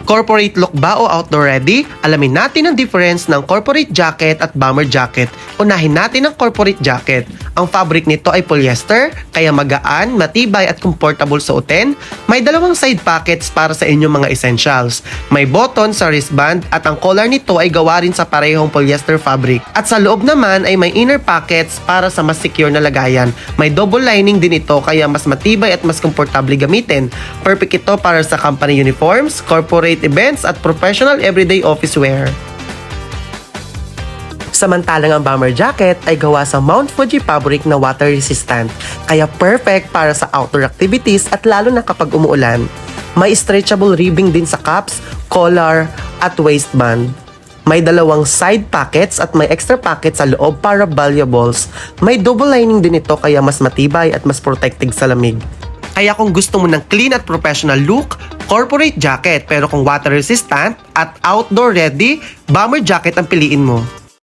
Corporate look ba o outdoor ready? Alamin natin ang difference ng corporate jacket at bomber jacket. Unahin natin ang corporate jacket. Ang fabric nito ay polyester, kaya magaan, matibay at comfortable suotin. May dalawang side pockets para sa inyong mga essentials. May button sa wristband at ang collar nito ay gawa rin sa parehong polyester fabric. At sa loob naman ay may inner pockets para sa mas secure na lagayan. May double lining din ito kaya mas matibay at mas komportable gamitin. Perfect ito para sa company uniforms, corporate events at professional everyday office wear. Samantalang ang bomber jacket ay gawa sa Mount Fuji fabric na water resistant, kaya perfect para sa outdoor activities at lalo na kapag umuulan. May stretchable ribbing din sa cuffs, collar at waistband. May dalawang side pockets at may extra pocket sa loob para valuables. May double lining din ito kaya mas matibay at mas protective sa lamig. Kaya kung gusto mo ng clean at professional look, corporate jacket, pero kung water resistant at outdoor ready, bomber jacket ang piliin mo.